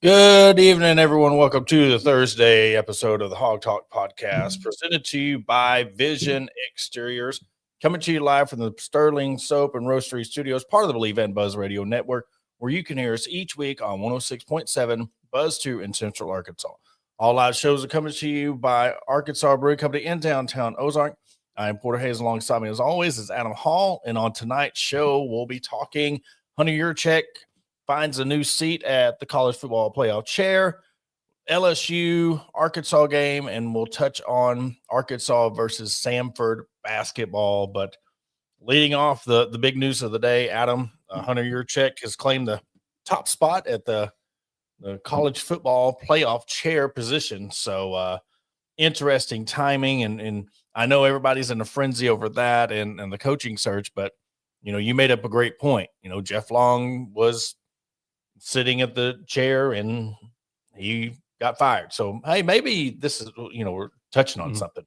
Good evening, everyone. Welcome to the Thursday episode of the Hog Talk podcast, presented to you by Vision Exteriors, coming to you live from the Sterling Soap and Roastery Studios, part of the Believe and Buzz Radio Network, where you can hear us each week on 106.7 Buzz 2 in Central Arkansas. All live shows are coming to you by Arkansas Brewing Company in downtown Ozark. I am Porter Hayes. Alongside me, as always, is Adam Hall, and on tonight's show, we'll be talking Hunter Yurachek finds a new seat at the college football playoff chair, LSU Arkansas game, and we'll touch on Arkansas versus Samford basketball. But leading off the big news of the day, Adam, Hunter Yurachek has claimed the top spot at the college football playoff chair position. So interesting timing, and I know everybody's in a frenzy over that and the coaching search, but you made up a great point. Jeff Long was sitting at the chair and he got fired. So, hey, maybe this is, we're touching on something.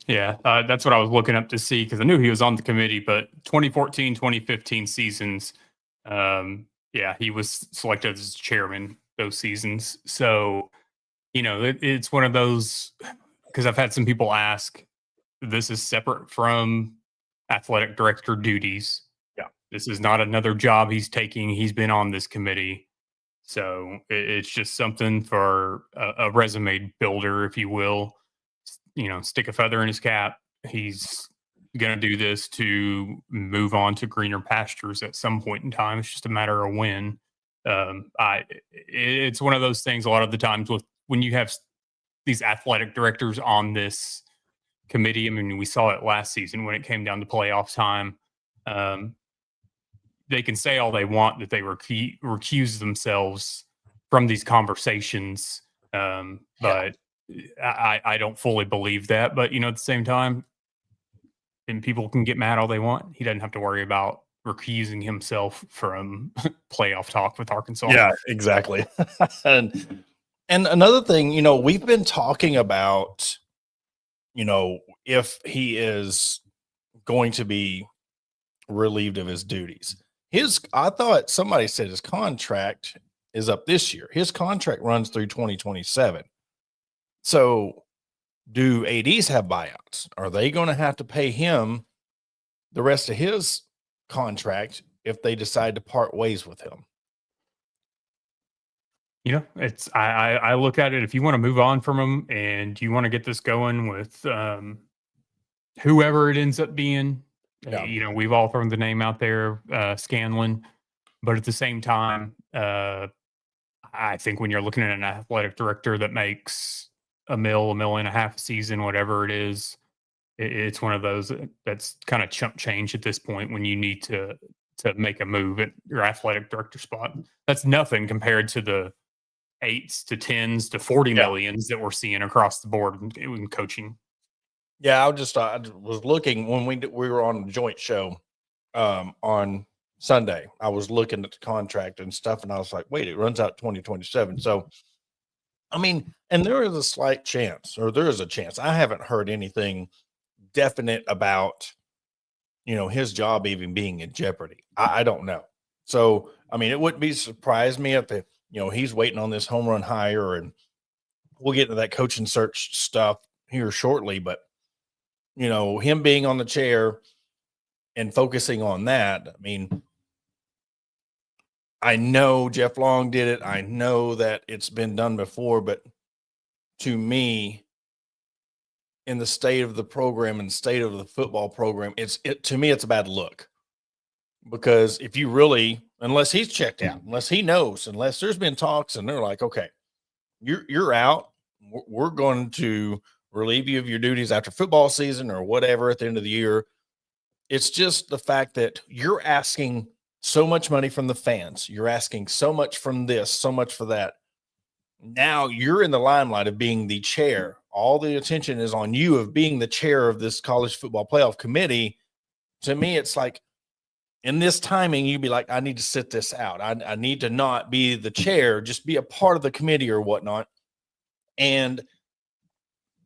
Yeah, that's what I was looking up to see because I knew he was on the committee, but 2014, 2015 seasons, he was selected as chairman those seasons. So, it's one of those, because I've had some people ask, this is separate from athletic director duties. This is not another job he's taking. He's been on this committee. So it's just something for a resume builder, if you will. Stick a feather in his cap. He's going to do this to move on to greener pastures at some point in time. It's just a matter of when. It's one of those things a lot of the times when you have these athletic directors on this committee. I mean, we saw it last season when it came down to playoff time. They can say all they want that they recuse themselves from these conversations, but I don't fully believe that. But, at the same time, and people can get mad all they want. He doesn't have to worry about recusing himself from playoff talk with Arkansas. Yeah, exactly. and another thing, we've been talking about, if he is going to be relieved of his duties. I thought somebody said his contract is up this year. His contract runs through 2027. So do ADs have buyouts? Are they going to have to pay him the rest of his contract if they decide to part ways with him? It's I look at it, if you want to move on from him and you want to get this going with whoever it ends up being. Yeah. We've all thrown the name out there, Scanlon, but at the same time, I think when you're looking at an athletic director that makes $1 million and a half a season, whatever it is, it's one of those that's kind of chump change at this point when you need to make a move at your athletic director spot. That's nothing compared to the 8s to 10s to 40 millions that we're seeing across the board in coaching. Yeah, I was looking when we were on the joint show on Sunday. I was looking at the contract and stuff, and I was like, wait, it runs out 2027. So, I mean, and there is a slight chance, or there is a chance. I haven't heard anything definite about, his job even being in jeopardy. I don't know. So, I mean, it wouldn't surprise me if he's waiting on this home run hire, and we'll get into that coaching search stuff here shortly, but him being on the chair and focusing on that. I mean, I know Jeff Long did it. I know that it's been done before, but to me, in the state of the program and state of the football program, to me, it's a bad look, because if you really, unless he's checked out, unless he knows, unless there's been talks and they're like, okay, you're out, we're going to relieve you of your duties after football season or whatever at the end of the year. It's just the fact that you're asking so much money from the fans. You're asking so much from this, so much for that. Now you're in the limelight of being the chair. All the attention is on you of being the chair of this college football playoff committee. To me, it's like, in this timing, you'd be like, I need to sit this out. I need to not be the chair, just be a part of the committee or whatnot. And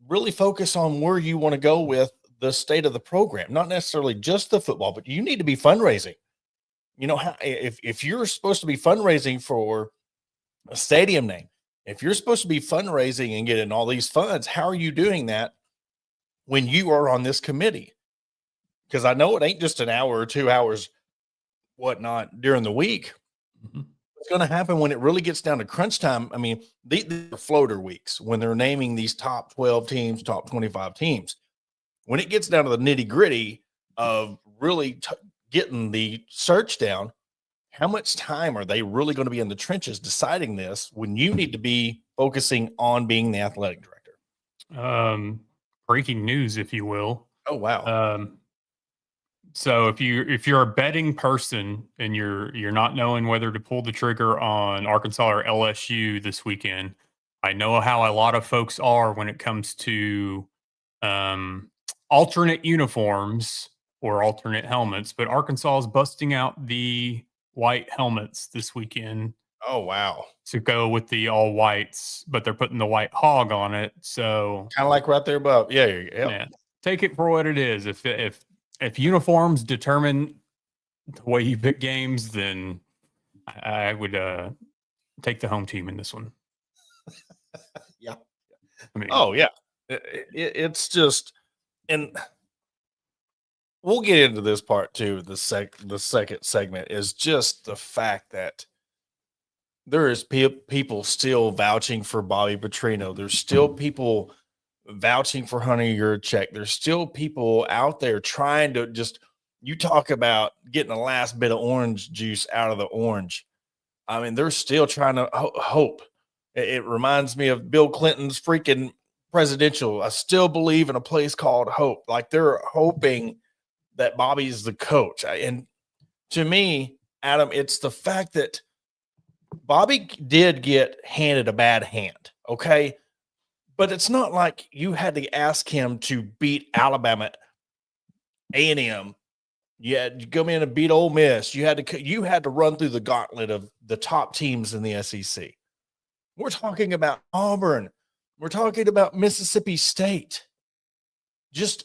really focus on where you want to go with the state of the program, not necessarily just the football, but you need to be fundraising. If you're supposed to be fundraising for a stadium name. If you're supposed to be fundraising and getting all these funds, how are you doing that when you are on this committee? Because I know it ain't just an hour or 2 hours, whatnot during the week. What's going to happen when it really gets down to crunch time? I mean, these are floater weeks when they're naming these top 12 teams, top 25 teams. When it gets down to the nitty gritty of really getting the search down, how much time are they really going to be in the trenches deciding this when you need to be focusing on being the athletic director? Breaking news, if you will. Oh, wow. So if you're a betting person and you're not knowing whether to pull the trigger on Arkansas or LSU this weekend, I know how a lot of folks are when it comes to alternate uniforms or alternate helmets, but Arkansas is busting out the white helmets this weekend. Oh, wow. To go with the all whites, but they're putting the white hog on it. So kind of like right there above. Yeah. Take it for what it is. If uniforms determine the way you pick games, then I would take the home team in this one. Yeah. I mean, oh yeah. It's just, and we'll get into this part too. The second segment is just the fact that there is people still vouching for Bobby Petrino. There's still people vouching for Hunter Yurachek. There's still people out there trying to just, you talk about getting the last bit of orange juice out of the orange. I mean, they're still trying to hope. It reminds me of Bill Clinton's freaking presidential. I still believe in a place called hope. Like they're hoping that Bobby's the coach. And to me, Adam, it's the fact that Bobby did get handed a bad hand, okay? But it's not like you had to ask him to beat Alabama, A&M. You had to come in and beat Ole Miss. You had to run through the gauntlet of the top teams in the SEC. We're talking about Auburn. We're talking about Mississippi State. Just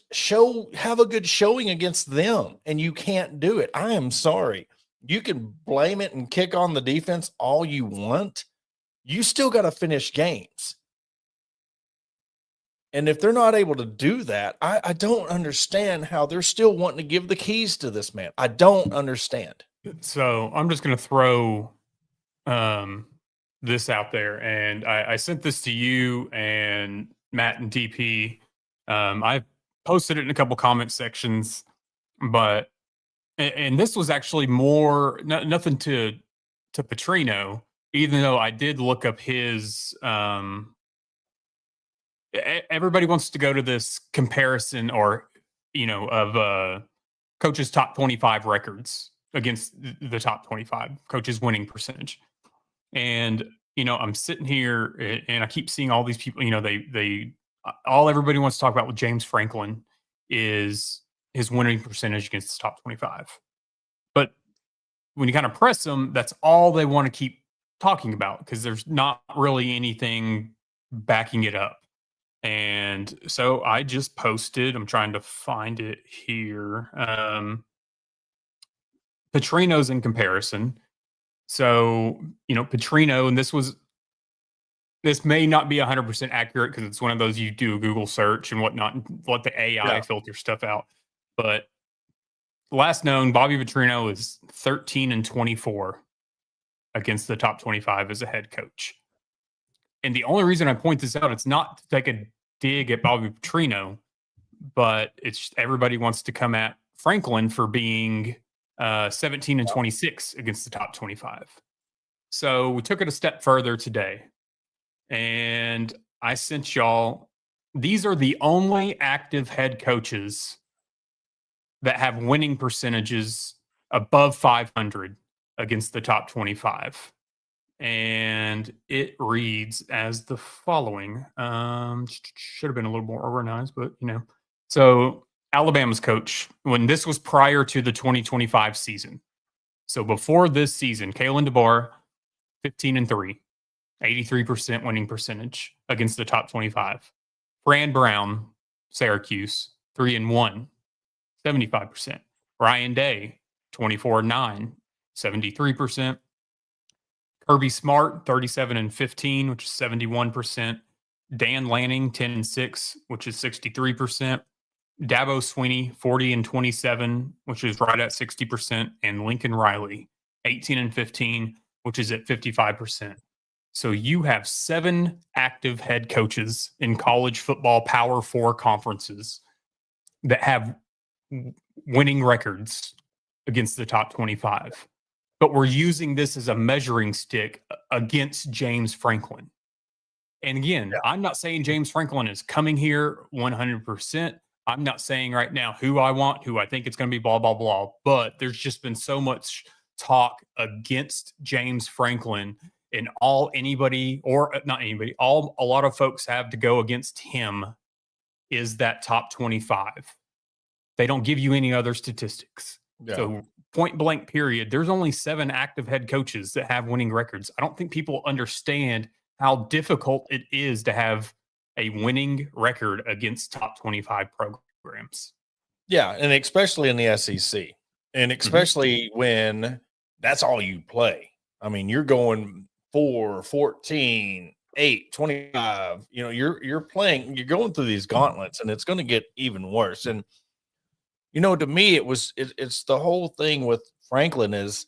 have a good showing against them, and you can't do it. I am sorry. You can blame it and kick on the defense all you want. You still got to finish games. And if they're not able to do that, I don't understand how they're still wanting to give the keys to this man. I don't understand. So I'm just going to throw this out there. And I sent this to you and Matt and DP. I posted it in a couple comment sections, but and this was actually more nothing to Petrino, even though I did look up his everybody wants to go to this comparison or of coaches' top 25 records against the top 25 coaches' winning percentage. And I'm sitting here and I keep seeing all these people, everybody wants to talk about with James Franklin is his winning percentage against the top 25. But when you kind of press them, that's all they want to keep talking about because there's not really anything backing it up. And so I just posted, I'm trying to find it here. Petrino's in comparison. So, Petrino, and this may not be 100% accurate because it's one of those you do a Google search and whatnot, and let the AI filter stuff out. But last known, Bobby Petrino is 13-24 against the top 25 as a head coach. And the only reason I point this out, it's not to take a dig at Bobby Petrino, but it's everybody wants to come at Franklin for being 17-26 against the top 25. So we took it a step further today. And I sent y'all, these are the only active head coaches that have winning percentages above 500 against the top 25. And it reads as the following. Should have been a little more organized, but So Alabama's coach, when this was prior to the 2025 season. So before this season, Kalen DeBoer, 15-3, 83% winning percentage against the top 25. Fran Brown, Syracuse, 3-1, 75%. Ryan Day, 24-9, 73%. Kirby Smart, 37-15, which is 71%. Dan Lanning, 10-6, which is 63%. Dabo Swinney, 40-27, which is right at 60%. And Lincoln Riley, 18-15, which is at 55%. So you have 7 active head coaches in college football Power 4 conferences that have winning records against the top 25. But we're using this as a measuring stick against James Franklin. And again, I'm not saying James Franklin is coming here 100%. I'm not saying right now who I want, who I think it's going to be, blah, blah, blah. But there's just been so much talk against James Franklin, and a lot of folks have to go against him is that top 25. They don't give you any other statistics. Yeah. So point blank period, there's only 7 active head coaches that have winning records. I don't think people understand how difficult it is to have a winning record against top 25 programs. Yeah, and especially in the SEC. And especially when that's all you play. I mean, you're going 4, 14, 8, 25. You know, you're going through these gauntlets, and it's going to get even worse. And you know, to me, it's the whole thing with Franklin is,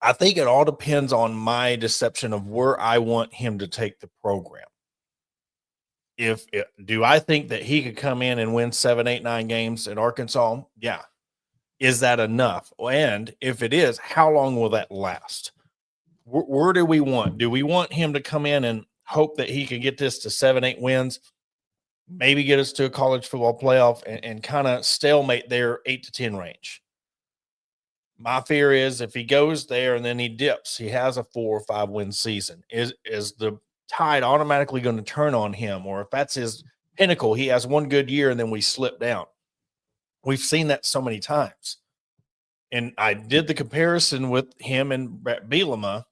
I think it all depends on my deception of where I want him to take the program. Do I think that he could come in and win 7, 8, 9 games at Arkansas? Yeah. Is that enough? And if it is, how long will that last? Where do we want? Do we want him to come in and hope that he can get this to 7, 8 wins? Maybe get us to a college football playoff and kind of stalemate their 8 to 10 range. My fear is if he goes there and then he dips, he has a 4 or 5 win season. Is the tide automatically going to turn on him? Or if that's his pinnacle, he has one good year and then we slip down. We've seen that so many times. And I did the comparison with him and Brett Bielema,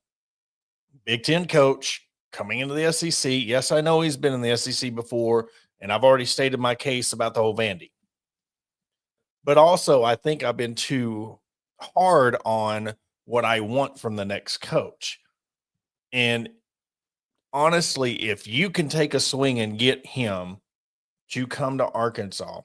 Big Ten coach coming into the SEC. Yes, I know he's been in the SEC before. And I've already stated my case about the whole Vandy. But also, I think I've been too hard on what I want from the next coach. And honestly, if you can take a swing and get him to come to Arkansas,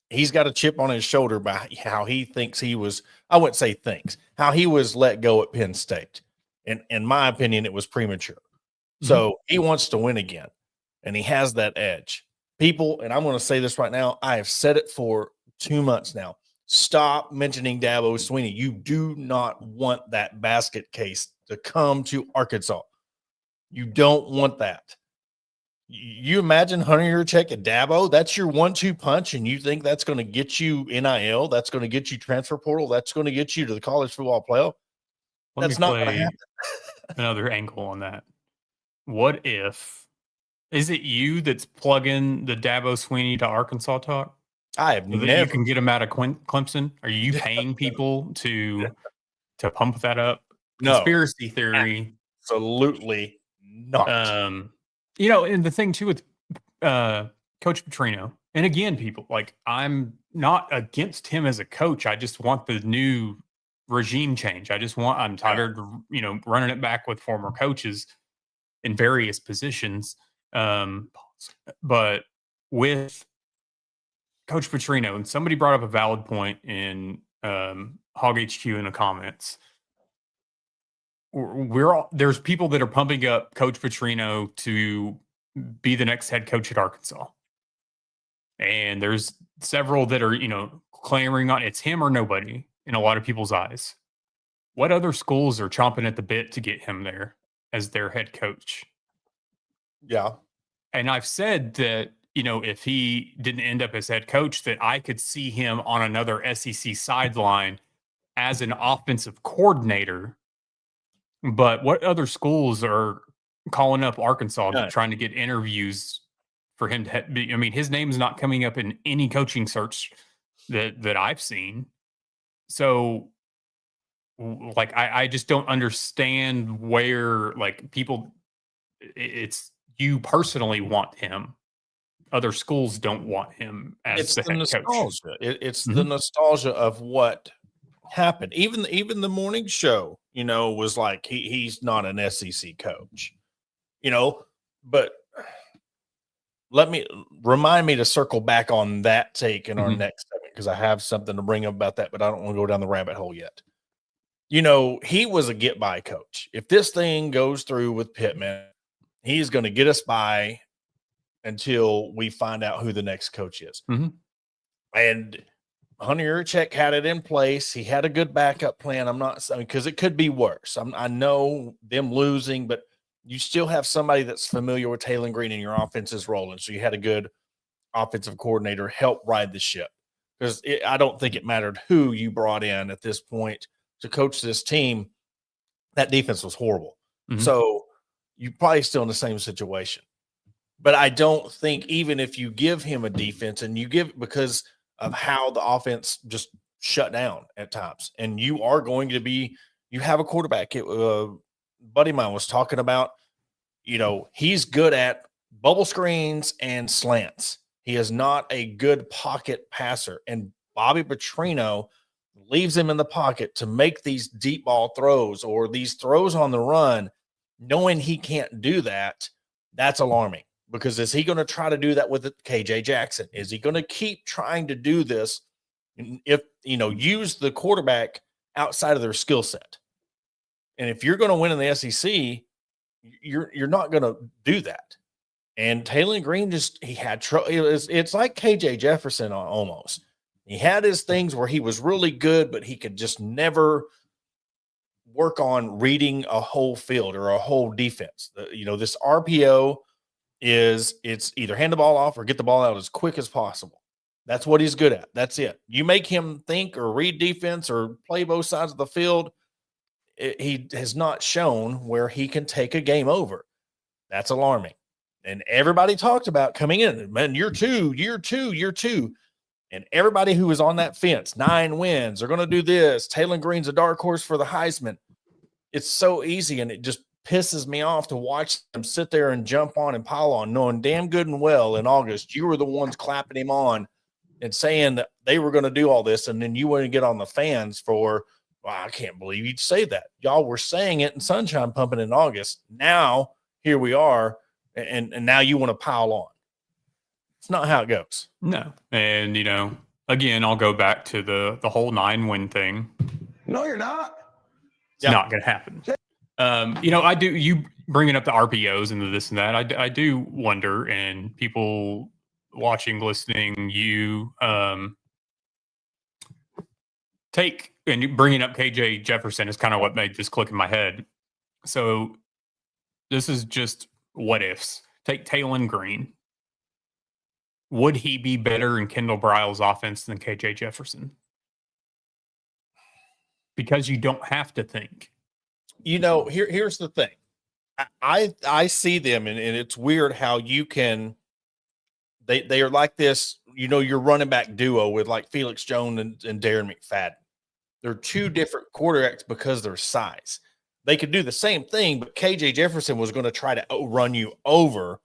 he's got a chip on his shoulder by how he thinks he was, I wouldn't say thinks, how he was let go at Penn State. And in my opinion, it was premature. So he wants to win again. And he has that edge. People, and I'm going to say this right now, I have said it for 2 months now. Stop mentioning Dabo Swinney. You do not want that basket case to come to Arkansas. You don't want that. You imagine hunting your check at Dabo? That's your 1-2 punch, and you think that's going to get you NIL? That's going to get you transfer portal? That's going to get you to the college football playoff? That's not going to happen. Another angle on that. What if? Is it you that's plugging the Dabo Swinney to Arkansas talk? I have never. You can get them out of Clemson. Are you paying people to pump that up? No. Conspiracy theory. Absolutely not. You know, and the thing too with Coach Petrino, and again, people, like, I'm not against him as a coach. I just want the new regime change. I'm tired of, running it back with former coaches in various positions. But with Coach Petrino, and somebody brought up a valid point in Hog HQ in the comments. There's people that are pumping up Coach Petrino to be the next head coach at Arkansas. And there's several that are, clamoring on it's him or nobody in a lot of people's eyes. What other schools are chomping at the bit to get him there as their head coach? Yeah. And I've said that, if he didn't end up as head coach, that I could see him on another SEC sideline as an offensive coordinator. But what other schools are calling up Arkansas trying to get interviews for him to be? I mean, his name's not coming up in any coaching search that I've seen. So, like, I just don't understand where, like, people, it's you personally want him. Other schools don't want him as the head coach. It's the nostalgia of what happen. Even the morning show, was like he's not an SEC coach, but remind me to circle back on that take in our next segment, because I have something to bring up about that, but I don't want to go down the rabbit hole yet. He was a get by coach. If this thing goes through with Pittman, he's going to get us by until we find out who the next coach is. And Hunter Yurachek had it in place. He had a good backup plan. Because it could be worse. I know them losing, but you still have somebody that's familiar with Taylen Green, and your offense is rolling. So you had a good offensive coordinator help ride the ship, because I don't think it mattered who you brought in at this point to coach this team. That defense was horrible. So you're probably still in the same situation. But I don't think, even if you give him a defense and because of how the offense just shut down at times, and you have a quarterback. Buddy of mine was talking about, he's good at bubble screens and slants. He is not a good pocket passer. And Bobby Petrino leaves him in the pocket to make these deep ball throws or these throws on the run, knowing he can't do that. That's alarming, because is he going to try to do that with KJ Jackson? Is he going to keep trying to do this? If, use the quarterback outside of their skill set. And if you're going to win in the SEC, you're not going to do that. And Taylen Green he had trouble. It's like KJ Jefferson almost. He had his things where he was really good, but he could just never work on reading a whole field or a whole defense. This RPO it's either hand the ball off or get the ball out as quick as possible. That's what he's good at. That's it. You make him think or read defense or play both sides of the field, he has not shown where he can take a game over. That's alarming. And everybody talked about coming in, man, year two. And everybody who was on that fence, 9 wins, they're going to do this. Taylen Green's a dark horse for the Heisman. It's so easy, and it just pisses me off to watch them sit there and jump on and pile on, knowing damn good and well in August you were the ones clapping him on and saying that they were going to do all this, and then you want to get on the fans for, well, I can't believe you'd say that. Y'all were saying it in Sunshine Pumping in August. Now, here we are, and now you want to pile on. It's not how it goes. No. And, again, I'll go back to the whole 9-win thing. No, you're not. It's not going to happen. I do, you bringing up the RPOs and the this and that, I do wonder, and people watching, listening, you take, and you bringing up KJ Jefferson is kind of what made this click in my head. So this is just what ifs. Take Taylen Green. Would he be better in Kendall Briles' offense than KJ Jefferson? Because you don't have to think. Here's the thing. I see them, and it's weird how you can. They are like this. Your running back duo with like Felix Jones and Darren McFadden. They're two different quarterbacks because of their size. They could do the same thing, but KJ Jefferson was going to try to run you over.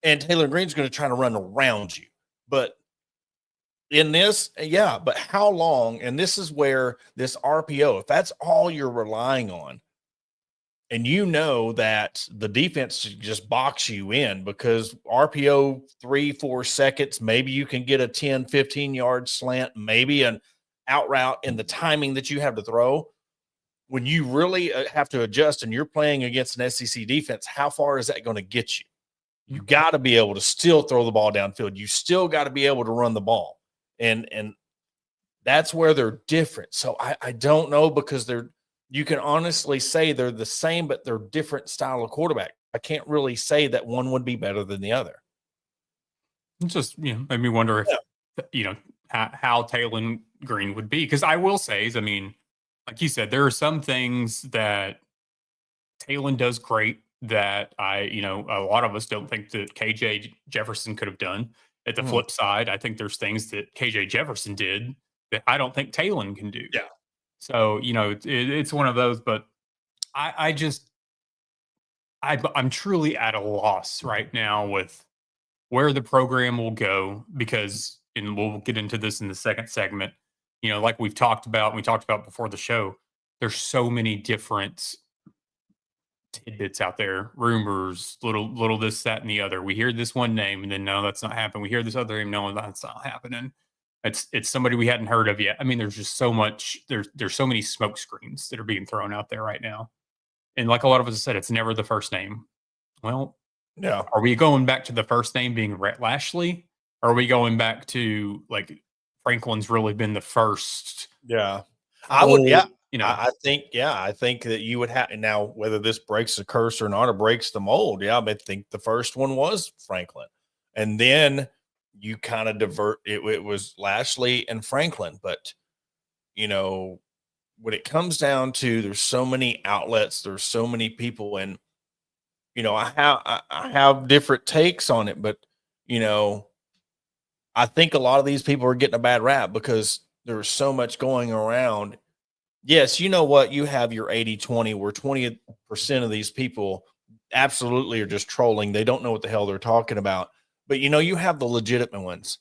And Taylen Green's going to try to run around you. But in this, but how long? And this is where this RPO, if that's all you're relying on, and that the defense just box you in, because RPO 3-4 seconds, maybe you can get a 10, 15-yard slant, maybe an out route in the timing that you have to throw. When you really have to adjust and you're playing against an SEC defense, how far is that going to get you? You got to be able to still throw the ball downfield. You still got to be able to run the ball. And that's where they're different. So I don't know, because you can honestly say they're the same, but they're different style of quarterback. I can't really say that one would be better than the other. It just, made me wonder if, how Taylen Green would be. Because I will say, like you said, there are some things that Taylen does great that a lot of us don't think that KJ Jefferson could have done. At the flip side, I think there's things that KJ Jefferson did that I don't think Taylen can do. Yeah. So, it's one of those, but I'm truly at a loss right now with where the program will go, because, and we'll get into this in the second segment, like we talked about before the show, there's so many different tidbits out there, rumors, little this, that, and the other. We hear this one name, and then no, that's not happening. We hear this other name, no, that's not happening. It's somebody we hadn't heard of yet. I mean, there's just so much. There's so many smoke screens that are being thrown out there right now, and like a lot of us have said, it's never the first name. Well, Yeah. are we going back to the first name being Rhett Lashley? Or are we going back to like Franklin's really been the first? Yeah. I would, yeah. You know, I think that you would have now, whether this breaks the curse or not, or breaks the mold. Yeah, I think the first one was Franklin, and then you kind of divert it. It was Lashley and Franklin, but when it comes down to, there's so many outlets, there's so many people, and I have different takes on it, but I think a lot of these people are getting a bad rap because there's so much going around. Yes, you know what? You have your 80-20, where 20% of these people absolutely are just trolling. They don't know what the hell they're talking about. But you have the legitimate ones,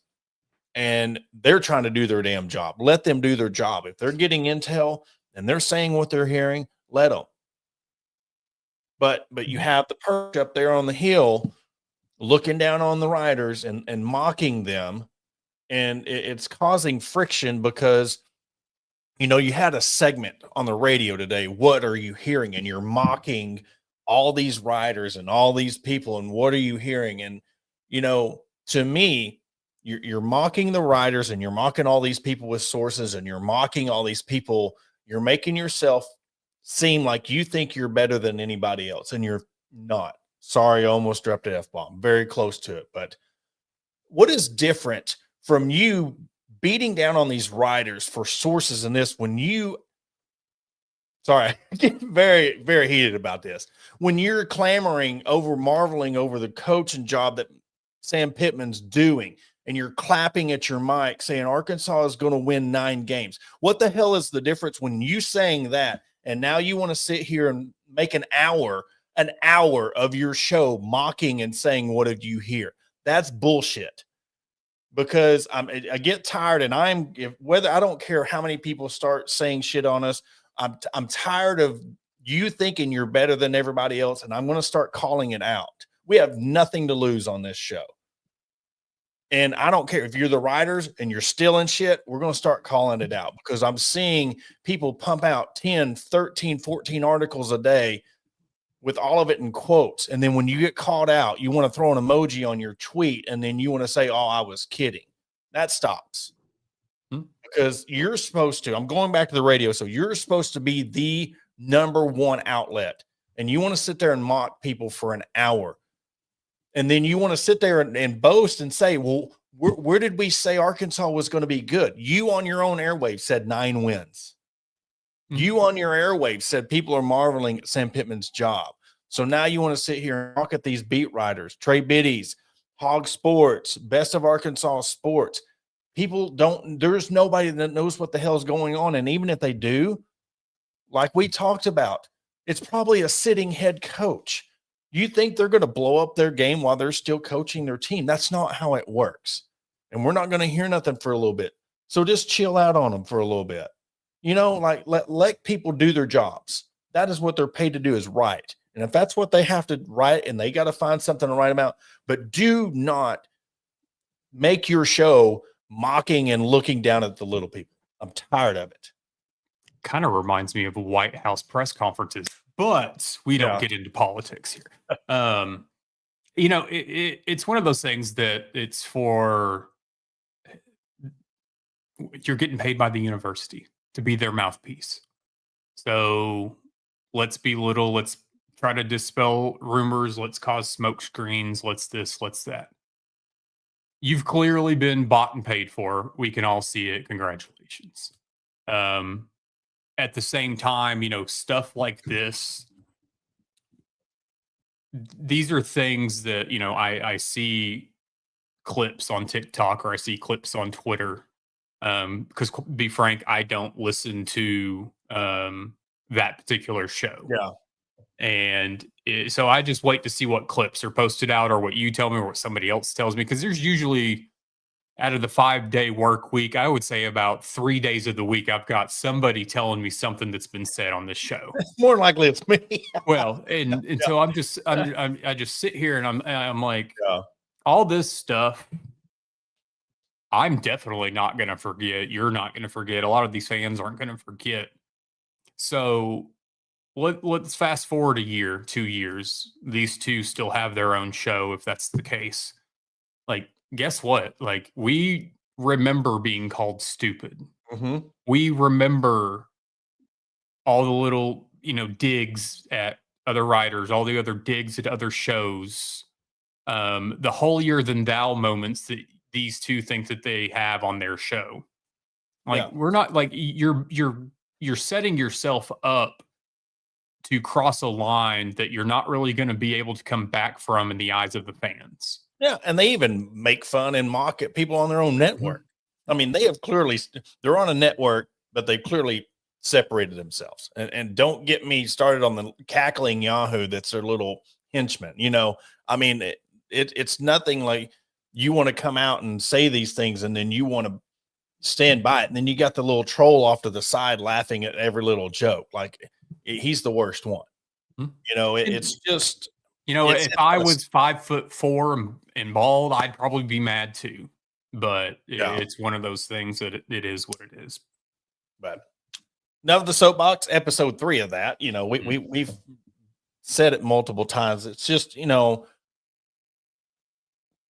and they're trying to do their damn job. Let them do their job. If they're getting intel and they're saying what they're hearing, let them. But you have the perch up there on the hill looking down on the riders and mocking them. And it's causing friction because you had a segment on the radio today. What are you hearing? And you're mocking all these riders and all these people. And what are you hearing? And, to me, you're mocking the riders, and you're mocking all these people with sources, and you're mocking all these people. You're making yourself seem like you think you're better than anybody else, and you're not. Sorry, I almost dropped an F-bomb. Very close to it. But what is different from you beating down on these riders for sources in this sorry, I get very, very heated about this. When you're clamoring over, marveling over the coaching job that Sam Pittman's doing, and you're clapping at your mic saying Arkansas is going to win 9 games. What the hell is the difference when you saying that, and now you want to sit here and make an hour of your show mocking and saying, what did you hear? That's bullshit. Because I get tired, and I don't care how many people start saying shit on us. I'm tired of you thinking you're better than everybody else, and I'm going to start calling it out. We have nothing to lose on this show. And I don't care if you're the writers and you're stealing shit, we're going to start calling it out, because I'm seeing people pump out 10, 13, 14 articles a day with all of it in quotes. And then when you get called out, you want to throw an emoji on your tweet, and then you want to say, oh, I was kidding. That stops. Because you're supposed to, I'm going back to the radio. So you're supposed to be the number one outlet, and you want to sit there and mock people for an hour. And then you want to sit there and boast and say, well, where did we say Arkansas was going to be good? You on your own airwaves said 9 wins. You on your airwaves said people are marveling at Sam Pittman's job. So now you want to sit here and talk at these beat writers, Trey Biddies, Hog Sports, Best of Arkansas Sports. There's nobody that knows what the hell's going on. And even if they do, like we talked about, it's probably a sitting head coach. You think they're going to blow up their game while they're still coaching their team? That's not how it works. And we're not going to hear nothing for a little bit. So just chill out on them for a little bit. Let people do their jobs. That is what they're paid to do, is write. And if that's what they have to write, and they got to find something to write about, but do not make your show mocking and looking down at the little people. I'm tired of it. Kind of reminds me of White House press conferences, but we don't get into politics here. It's one of those things that it's for, you're getting paid by the university to be their mouthpiece. So let's belittle, let's try to dispel rumors, let's cause smoke screens, let's this, let's that. You've clearly been bought and paid for. We can all see it. Congratulations. At the same time, stuff like this, these are things that, I see clips on TikTok, or I see clips on Twitter. Because to be frank, I don't listen to that particular show. Yeah. And so I just wait to see what clips are posted out, or what you tell me, or what somebody else tells me, because there's usually out of the 5-day work week, I would say about 3 days of the week, I've got somebody telling me something that's been said on this show. More likely it's me. Well, and so I just sit here and I'm like, Yeah. all this stuff, I'm definitely not going to forget. You're not going to forget. A lot of these fans aren't going to forget. So let's fast forward a year, 2 years. These two still have their own show, if that's the case. Like, guess what? Like, we remember being called stupid. Mm-hmm. We remember all the little, digs at other writers, all the other digs at other shows, the holier than thou moments that these two think that they have on their show. Like, Yeah. we're not like you're setting yourself up to cross a line that you're not really going to be able to come back from in the eyes of the fans. Yeah, and they even make fun and mock at people on their own network. I mean, they have clearly they're on a network, but they clearly separated themselves. And don't get me started on the cackling Yahoo that's their little henchman. I mean, it's nothing like you want to come out and say these things and then you want to stand by it. And then you got the little troll off to the side laughing at every little joke. Like he's the worst one. It's just. If I was 5'4" and bald, I'd probably be mad too. But it's one of those things that it is what it is. But now the soapbox, episode 3 of that, we've said it multiple times. It's just,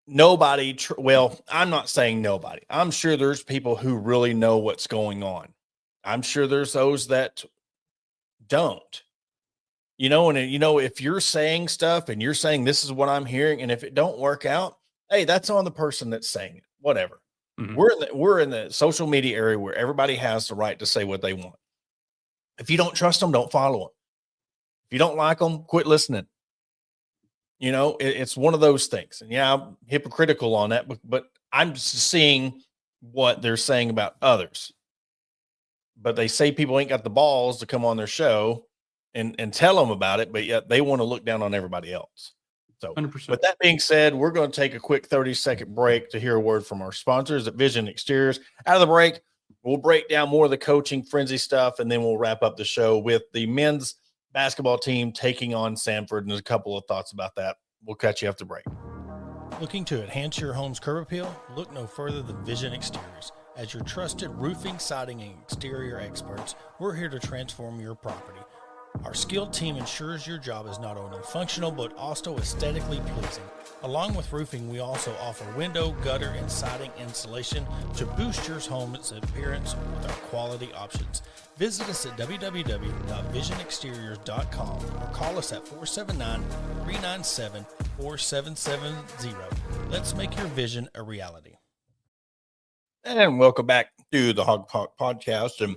nobody. Well, I'm not saying nobody. I'm sure there's people who really know what's going on. I'm sure there's those that don't. If you're saying stuff and you're saying this is what I'm hearing, and if it don't work out, hey, that's on the person that's saying it. Whatever. Mm-hmm. We're in the social media area where everybody has the right to say what they want. If you don't trust them, don't follow them. If you don't like them, quit listening. It's one of those things. And I'm hypocritical on that, but I'm just seeing what they're saying about others. But they say people ain't got the balls to come on their show and tell them about it, but yet they want to look down on everybody else. So 100%. With that being said, we're going to take a quick 30-second break to hear a word from our sponsors at Vision Exteriors. Out of the break, we'll break down more of the coaching frenzy stuff, and then we'll wrap up the show with the men's basketball team taking on Sanford, and there's a couple of thoughts about that. We'll catch you after the break. Looking to enhance your home's curb appeal? Look no further than Vision Exteriors. As your trusted roofing, siding, and exterior experts, we're here to transform your property. Our skilled team ensures your job is not only functional, but also aesthetically pleasing. Along with roofing, we also offer window, gutter, and siding installation to boost your home's appearance with our quality options. Visit us at www.visionexteriors.com or call us at 479-397-4770. Let's make your vision a reality. And welcome back to the Hog Talk podcast. And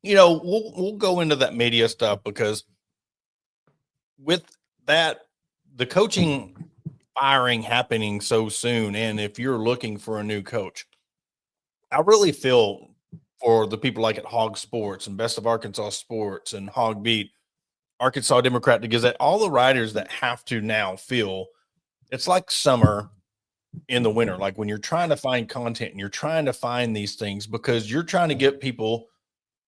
we'll go into that media stuff because with that, the coaching firing happening so soon, and if you're looking for a new coach, I really feel for the people like at Hog Sports and Best of Arkansas Sports and Hog Beat, Arkansas Democrat, because all the writers that have to now feel it's like summer in the winter, like when you're trying to find content and you're trying to find these things because you're trying to get people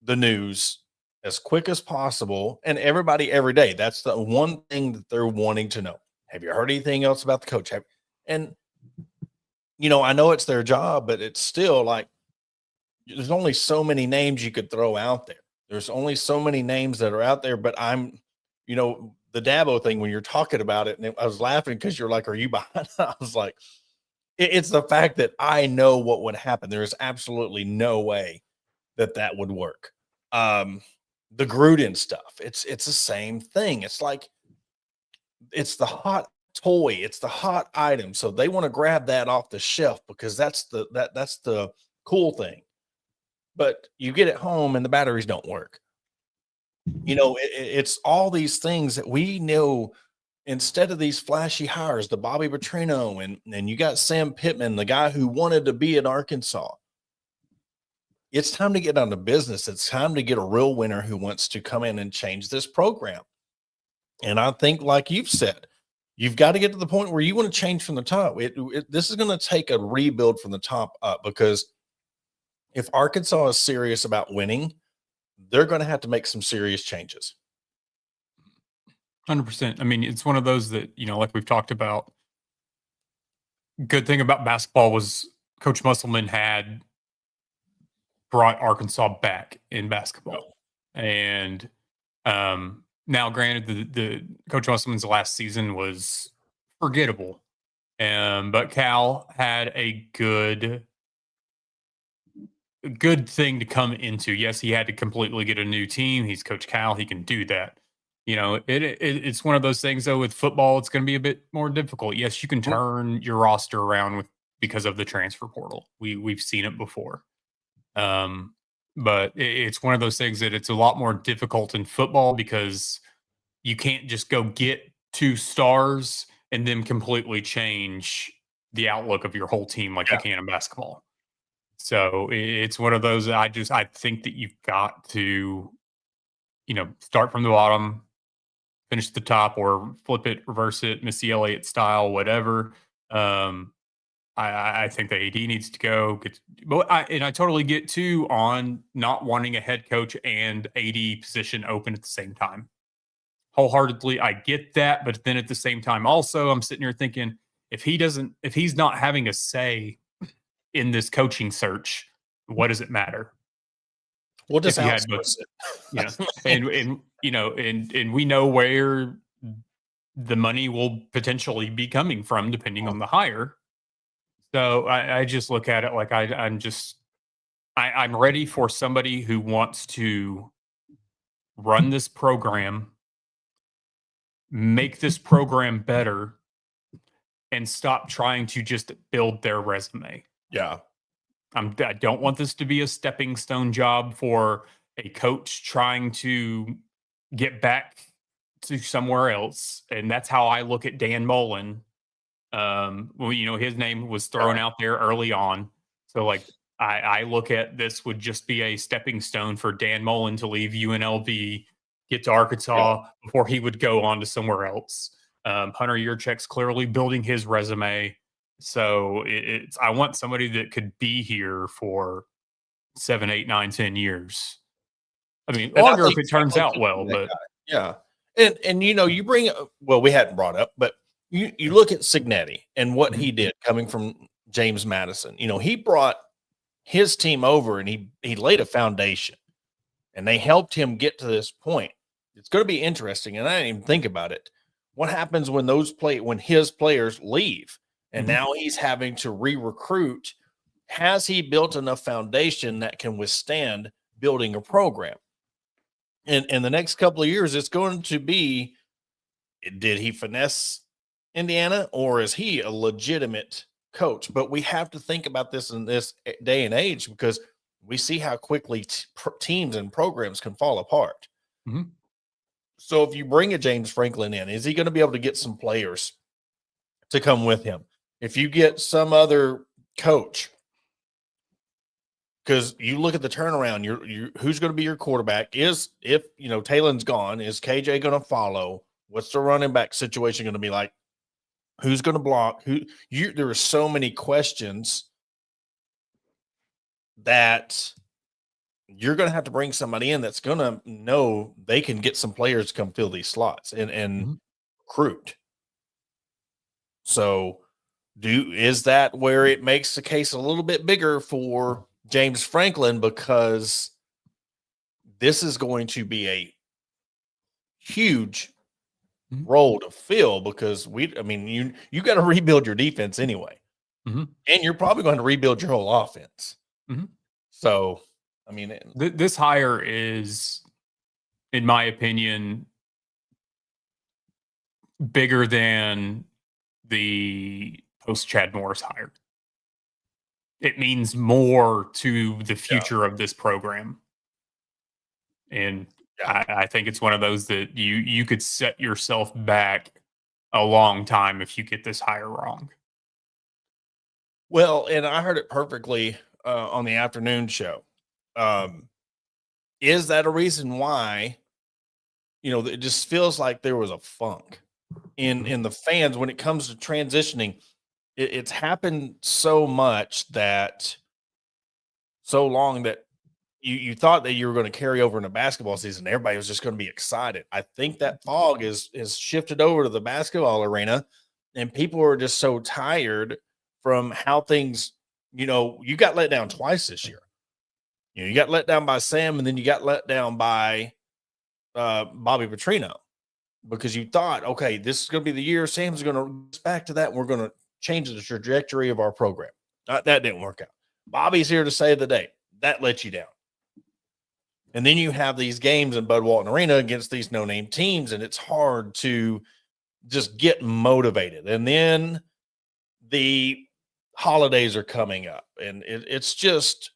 the news as quick as possible and everybody every day. That's the one thing that they're wanting to know. Have you heard anything else about the coach? And I know it's their job, but it's still like there's only so many names you could throw out there. There's only so many names that are out there, but I'm, the Dabo thing, when you're talking about it, and I was laughing because you're like, are you behind? I was like, it's the fact that I know what would happen. There is absolutely no way that would work. The Gruden stuff, it's the same thing. It's like, it's the hot toy. It's the hot item. So they want to grab that off the shelf because that's the cool thing. But you get it home and the batteries don't work. It's all these things that we know instead of these flashy hires, the Bobby Petrino and you got Sam Pittman, the guy who wanted to be in Arkansas. It's time to get down to business. It's time to get a real winner who wants to come in and change this program. And I think, like you've said, you've got to get to the point where you want to change from the top. This is going to take a rebuild from the top up, because if Arkansas is serious about winning, they're going to have to make some serious changes. 100%. I mean, it's one of those that, like we've talked about. Good thing about basketball was Coach Musselman had brought Arkansas back in basketball. And now, granted, the Coach Musselman's last season was forgettable. But Cal had a good thing to come into. Yes, he had to completely get a new team. He's Coach Cal. He can do that. It's one of those things, though. With football, it's going to be a bit more difficult. Yes, you can turn your roster around because of the transfer portal. We've seen it before. But it's one of those things that it's a lot more difficult in football, because you can't just go get 2 stars and then completely change the outlook of your whole team like you can in basketball. So it's one of those I think that you've got to, start from the bottom, finish at the top, or flip it, reverse it, Missy Elliott style, whatever. I think the AD needs to go. I totally get too on not wanting a head coach and AD position open at the same time. Wholeheartedly, I get that, but then at the same time, also, I'm sitting here thinking, if he's not having a say in this coaching search, what does it matter? We'll just outsource it. Yeah, and we know where the money will potentially be coming from depending on the hire. So I just look at it like I'm ready for somebody who wants to run this program, make this program better, and stop trying to just build their resume. Yeah. I don't want this to be a stepping stone job for a coach trying to get back to somewhere else. And that's how I look at Dan Mullen. His name was thrown out there early on. So I look at this would just be a stepping stone for Dan Mullen to leave UNLV, get to Arkansas before he would go on to somewhere else. Hunter Yurchek's clearly building his resume. So I want somebody that could be here for 7, 8, 9, 10 years. I mean, longer if it turns out well, but yeah. And you bring, we hadn't brought up, but you look at Cignetti and what he did coming from James Madison. He brought his team over and he laid a foundation, and they helped him get to this point. It's going to be interesting, and I didn't even think about it. What happens when when his players leave, and now he's having to re-recruit? Has he built enough foundation that can withstand building a program? And in the next couple of years, it's going to be, did he finesse Indiana, or is he a legitimate coach? But we have to think about this in this day and age, because we see how quickly teams and programs can fall apart. So if you bring a James Franklin in, is he going to be able to get some players to come with him? If you get some other coach, because you look at the turnaround, who's going to be your quarterback? If Taylon's gone, is KJ going to follow? What's the running back situation going to be like? Who's going to block? There are so many questions that you're going to have to bring somebody in that's going to know they can get some players to come fill these slots and recruit. So is that where it makes the case a little bit bigger for James Franklin, because this is going to be a huge role to fill, because you got to rebuild your defense anyway, and you're probably going to rebuild your whole offense. So, this hire is, in my opinion, bigger than the post Chad Morris hire. It means more to the future of this program. And I think it's one of those that you could set yourself back a long time if you get this hire wrong. Well, and I heard it perfectly on the afternoon show. Is that a reason why, it just feels like there was a funk in the fans when it comes to transitioning. It's happened so much that so long that you thought that you were going to carry over in a basketball season. Everybody was just going to be excited. I think that fog is shifted over to the basketball arena, and people are just so tired from how things. You got let down twice this year. You got let down by Sam, and then you got let down by Bobby Petrino because you thought, okay, this is going to be the year Sam's going to back to that. And we're going to change the trajectory of our program. That didn't work out. Bobby's here to save the day. That let you down. And then you have these games in Bud Walton Arena against these no-name teams, and it's hard to just get motivated. And then the holidays are coming up, and it's just,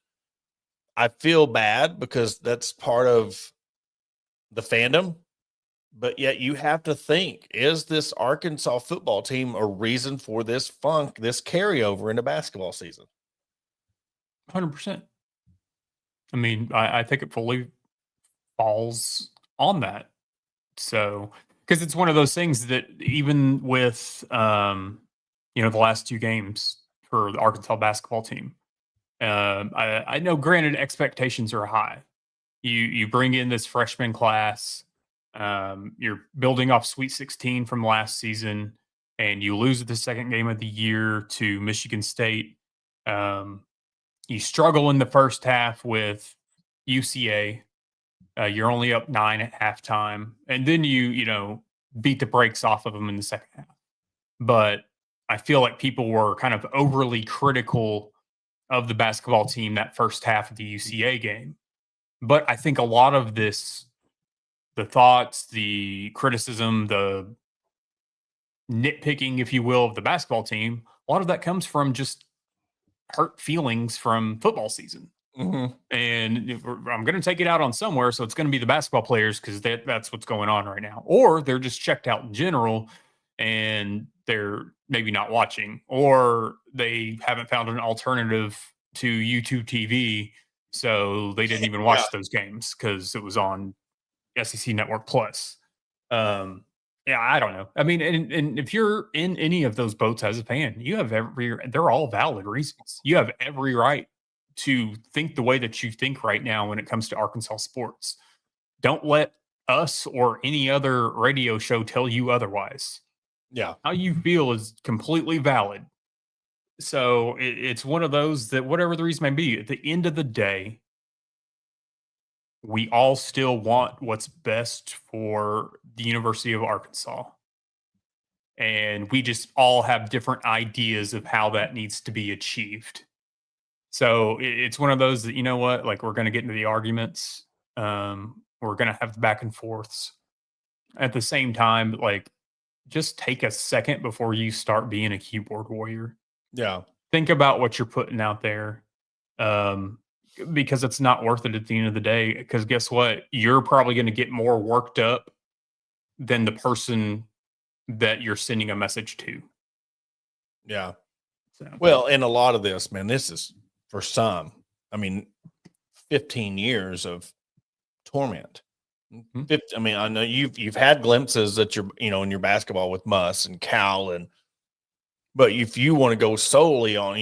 I feel bad because that's part of the fandom. But yet you have to think, is this Arkansas football team a reason for this funk, this carryover into basketball season? 100%. I mean, I think it fully falls on that. So, because it's one of those things that even with, the last two games for the Arkansas basketball team, I know, granted, expectations are high. You bring in this freshman class, you're building off Sweet 16 from last season, and you lose the second game of the year to Michigan State. You struggle in the first half with UCA. You're only up 9 at halftime, and then you beat the brakes off of them in the second half. But I feel like people were kind of overly critical of the basketball team that first half of the UCA game. But I think a lot of this, the thoughts, the criticism, the nitpicking, if you will, of the basketball team, a lot of that comes from just hurt feelings from football season. Mm-hmm. And I'm going to take it out on somewhere, so it's going to be the basketball players because that's what's going on right now. Or they're just checked out in general, and they're maybe not watching, or they haven't found an alternative to YouTube TV, so they didn't even watch those games because it was on SEC Network Plus. Yeah, I don't know. I mean, and if you're in any of those boats as a fan, you have they're all valid reasons. You have every right to think the way that you think right now when it comes to Arkansas sports. Don't let us or any other radio show tell you otherwise. Yeah. How you feel is completely valid. So it's one of those that, whatever the reason may be, at the end of the day, we all still want what's best for the University of Arkansas. And we just all have different ideas of how that needs to be achieved. So it's one of those that, like, we're going to get into the arguments. We're going to have the back and forths. At the same time, like, just take a second before you start being a keyboard warrior. Yeah. Think about what you're putting out there. Because it's not worth it at the end of the day. Because guess what? You're probably going to get more worked up than the person that you're sending a message to. Yeah. So. Well, and a lot of this, man, this is for some, 15 years of torment. Mm-hmm. I know you've had glimpses that you're, in your basketball with Muss and Cal, but if you want to go solely on,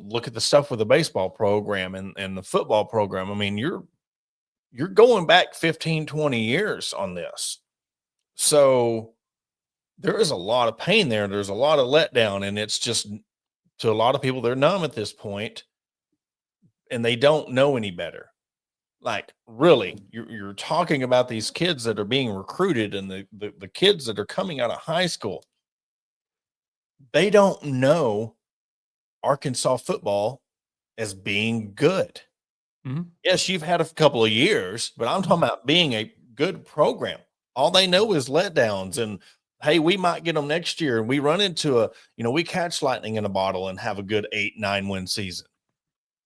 look at the stuff with the baseball program and the football program, you're going back 15, 20 years on this. So there is a lot of pain there. There's a lot of letdown, and it's just, to a lot of people, they're numb at this point and they don't know any better. Like, really, you're talking about these kids that are being recruited and the kids that are coming out of high school. They don't know Arkansas football as being good. Mm-hmm. Yes, you've had a couple of years, but I'm talking about being a good program. All they know is letdowns, and hey, we might get them next year, and we run into we catch lightning in a bottle and have a good 8-9 win season.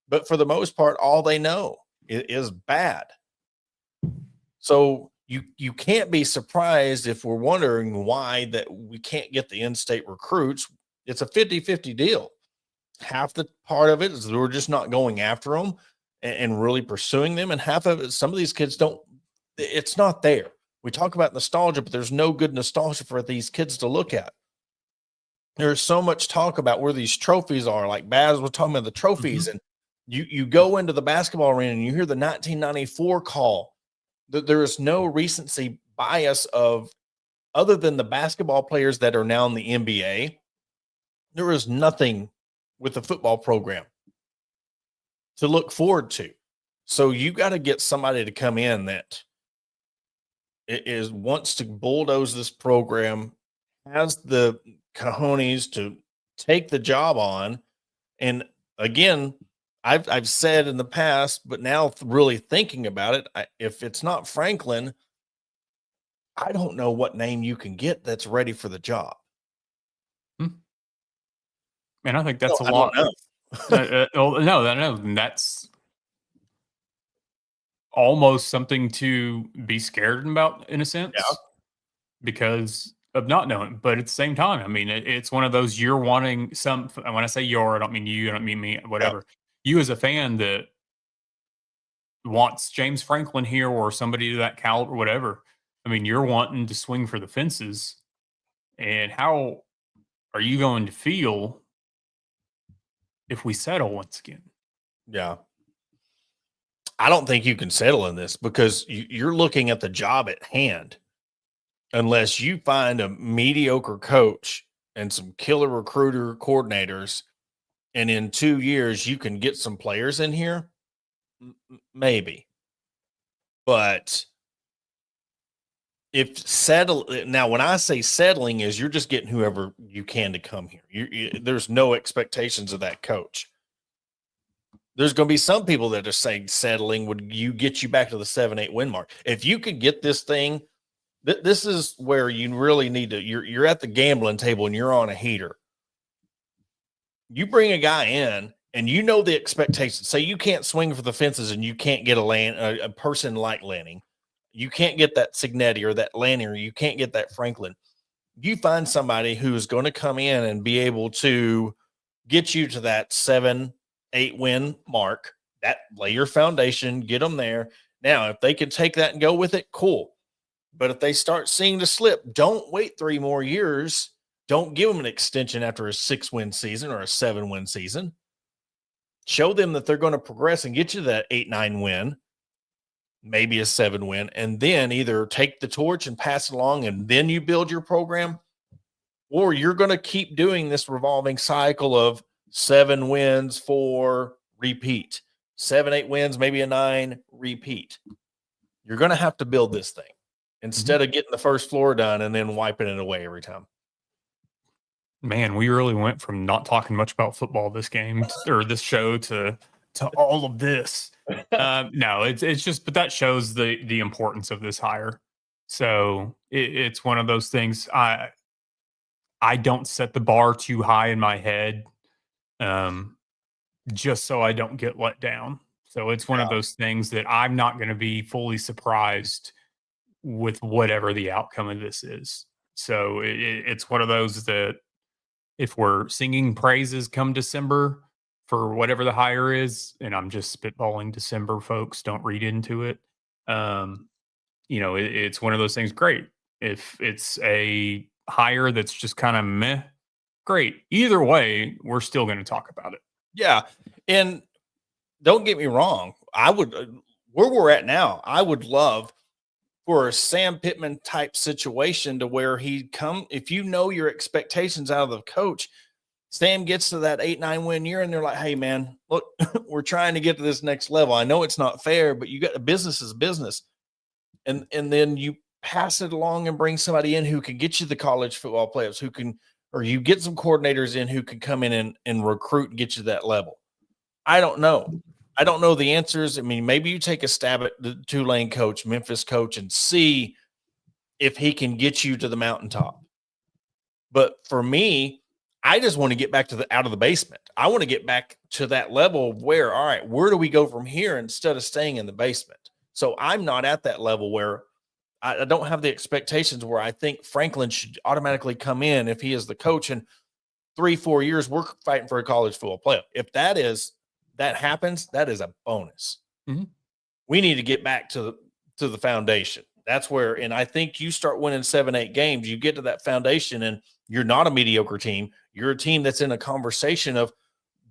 But for the most part, all they know is bad. So you can't be surprised if we're wondering why that we can't get the in-state recruits. It's a 50-50 deal. Half the part of it is we're just not going after them and really pursuing them. And half of it, some of these kids it's not there. We talk about nostalgia, but there's no good nostalgia for these kids to look at. There's so much talk about where these trophies are. Like Baz was talking about the trophies, and you go into the basketball arena and you hear the 1994 call. There is no recency bias of, other than the basketball players that are now in the NBA. There is nothing with the football program to look forward to. So you got to get somebody to come in that wants to bulldoze this program, has the cojones to take the job on. And again, I've said in the past, but now really thinking about it, if it's not Franklin, I don't know what name you can get that's ready for the job. And I think that's a lot. No, that's almost something to be scared about in a sense, because of not knowing. But at the same time, I mean, it's one of those, you're wanting some. And when I say you're, I don't mean you, I don't mean me, whatever. Yeah. You as a fan that wants James Franklin here or somebody to that caliber, whatever. I mean, you're wanting to swing for the fences. And how are you going to feel if we settle once again? Yeah. I don't think you can settle in this, because you're looking at the job at hand. Unless you find a mediocre coach and some killer recruiter coordinators, and in 2 years you can get some players in here, maybe. But now, when I say settling, is you're just getting whoever you can to come here. There's no expectations of that coach. There's going to be some people that are saying settling would get you back to the 7-8 win mark. If you could get this thing, this is where you really need to. You're at the gambling table and you're on a heater. You bring a guy in and you know the expectations. Say you can't swing for the fences and you can't get a person like Lanning. You can't get that Cignetti or that Lanning, or you can't get that Franklin. You find somebody who's going to come in and be able to get you to that 7-8 win mark. That lay your foundation, get them there. Now, if they can take that and go with it, cool. But if they start seeing the slip, don't wait 3 more years. Don't give them an extension after a 6-win season or a 7-win season. Show them that they're going to progress and get you that 8-9 win, maybe a 7 win, and then either take the torch and pass it along, and then you build your program, or you're going to keep doing this revolving cycle of 7 wins for repeat, 7-8 wins, maybe a 9 repeat. You're going to have to build this thing instead of getting the first floor done and then wiping it away every time. Man, we really went from not talking much about football this game or this show to all of this. No, it's just, but that shows the importance of this hire. So it's one of those things. I don't set the bar too high in my head, just so I don't get let down. So it's one of those things that I'm not going to be fully surprised with whatever the outcome of this is. So it's one of those that, if we're singing praises come December for whatever the hire is, and I'm just spitballing December, folks, don't read into it. It's one of those things. Great. If it's a hire that's just kind of meh, great. Either way, we're still going to talk about it. Yeah. And don't get me wrong. I would, where we're at now, I would love for a Sam Pittman type situation to where he'd come, if you know your expectations out of the coach, Sam gets to that 8-9 win year and they're like, hey man, look, we're trying to get to this next level. I know it's not fair, but you got the business is business. And then you pass it along and bring somebody in who can get you the college football players, or you get some coordinators in who can come in and recruit and get you that level. I don't know. I don't know the answers. I mean, maybe you take a stab at the Tulane coach, Memphis coach, and see if he can get you to the mountaintop. But for me, I just want to get back to out of the basement. I want to get back to that level where, all right, where do we go from here instead of staying in the basement? So I'm not at that level where I don't have the expectations where I think Franklin should automatically come in if he is the coach in 3-4 years. We're fighting for a college football playoff. If that happens, that is a bonus. Mm-hmm. We need to get back to the foundation. That's where, and I think you start winning 7-8 games, you get to that foundation, and you're not a mediocre team. You're a team that's in a conversation of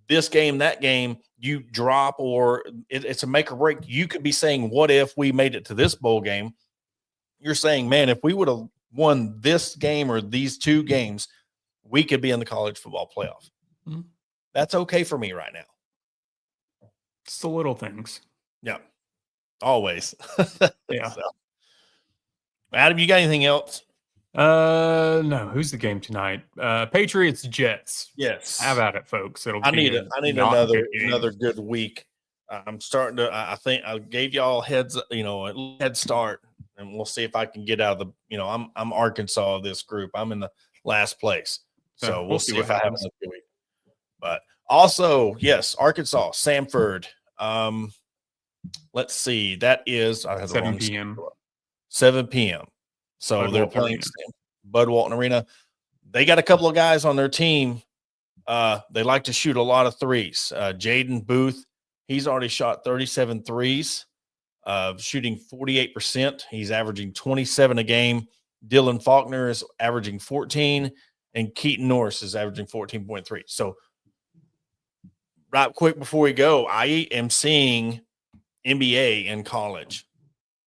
this game, that game, you drop, or it's a make or break. You could be saying, what if we made it to this bowl game? You're saying, man, if we would have won this game or these 2 games, we could be in the college football playoff. Mm-hmm. That's okay for me right now. It's the little things. Yeah. Always. Yeah. So. Adam, you got anything else? No. Who's the game tonight? Patriots Jets. Yes. How about it, folks? I need another good week. I'm starting to. I think I gave y'all head start, and we'll see if I can get out of the. I'm Arkansas of this group. I'm in the last place, so we'll see if I have another good week. But also, yes, Arkansas, Samford. Let's see. That is 7 p.m. 7 p.m. So Bud they're Walton playing Bud Walton Arena. They got a couple of guys on their team. They like to shoot a lot of threes. Jaden Booth, he's already shot 37 threes, shooting 48%. He's averaging 27 a game. Dylan Faulkner is averaging 14, and Keaton Norris is averaging 14.3. So right quick before we go, I am seeing NBA in college.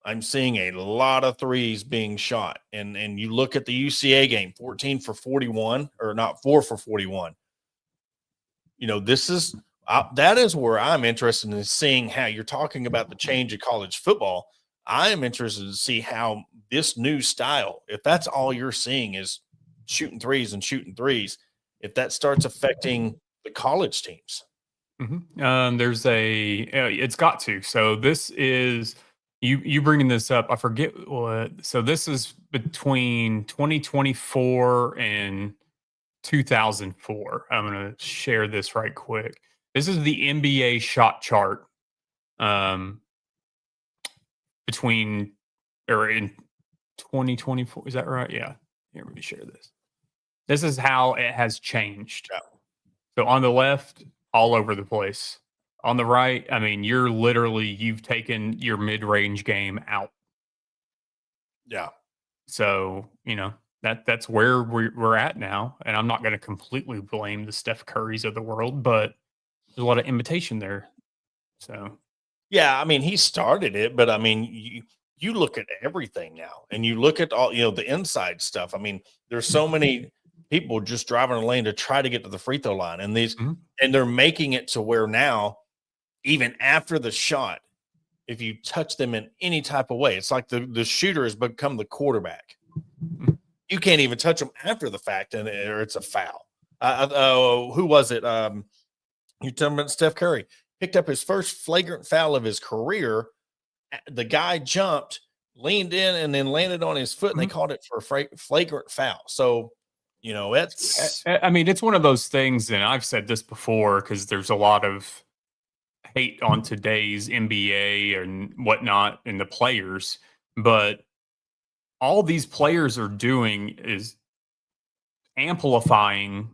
I'm seeing a lot of threes being shot. And you look at the UCA game, 14 for 41, or not 4 for 41. This is that is where I'm interested in seeing how you're talking about the change of college football. I am interested to see how this new style, if that's all you're seeing is shooting threes, if that starts affecting the college teams. Mm-hmm. It's got to. So this is you bringing this up. I forget what. So this is between 2024 and 2004. I'm going to share this right quick. This is the NBA shot chart between or in 2024. Is that right? Yeah. Here, let me share this. This is how it has changed. Yeah. So on the left, all over the place. On the right, I mean, you've taken your mid-range game out. Yeah. So, that's where we're at now. And I'm not going to completely blame the Steph Currys of the world, but there's a lot of imitation there. So, yeah, I mean, he started it, but I mean, you look at everything now, and you look at all, the inside stuff. I mean, there's so many people just driving a lane to try to get to the free throw line, and and they're making it to where now, even after the shot, if you touch them in any type of way, it's like the shooter has become the quarterback. You can't even touch them after the fact, or it's a foul. Who was it? You're talking about Steph Curry. Picked up his first flagrant foul of his career. The guy jumped, leaned in, and then landed on his foot, and they called it for a flagrant foul. So, it's. I mean, it's one of those things, and I've said this before because there's a lot of hate on today's NBA and whatnot and the players, but all these players are doing is amplifying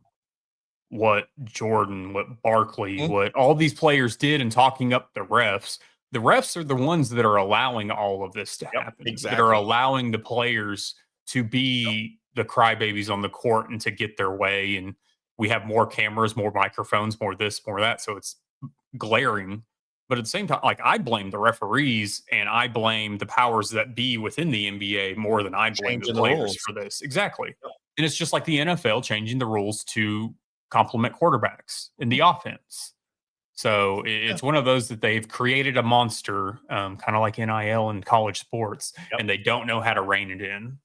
what Jordan, what Barkley, what all these players did and talking up the refs. The refs are the ones that are allowing all of this to happen. Exactly. That are allowing the players to be the crybabies on the court and to get their way. And we have more cameras, more microphones, more this, more that. So it's glaring. But at the same time, like, I blame the referees and I blame the powers that be within the NBA more than I blame the players for this. Exactly. And it's just like the NFL changing the rules to complement quarterbacks in the offense. So it's one of those that they've created a monster, kind of like NIL in college sports, and they don't know how to rein it in.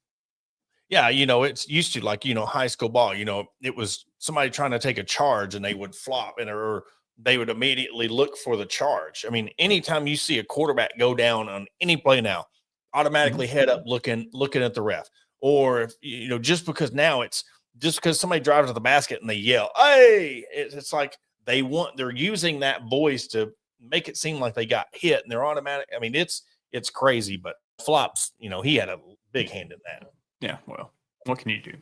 Yeah, it's used to, like, high school ball, it was somebody trying to take a charge and they would flop or they would immediately look for the charge. I mean, anytime you see a quarterback go down on any play now, automatically head up looking at the ref. Or if, just because now it's just because somebody drives to the basket and they yell, "Hey!" It's like they're using that voice to make it seem like they got hit, and they're automatic. I mean, it's crazy, but Flops, he had a big hand in that. Yeah, well, what can you do?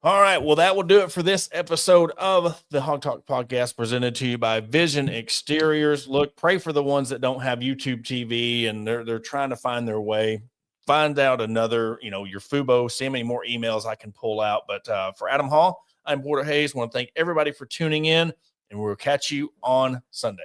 All right, well, that will do it for this episode of the Hog Talk podcast presented to you by Vision Exteriors. Look, pray for the ones that don't have YouTube TV and they're trying to find their way. find out another, your FUBO, see how many more emails I can pull out. But for Adam Hall, I'm Porter Hayes. I want to thank everybody for tuning in, and we'll catch you on Sunday.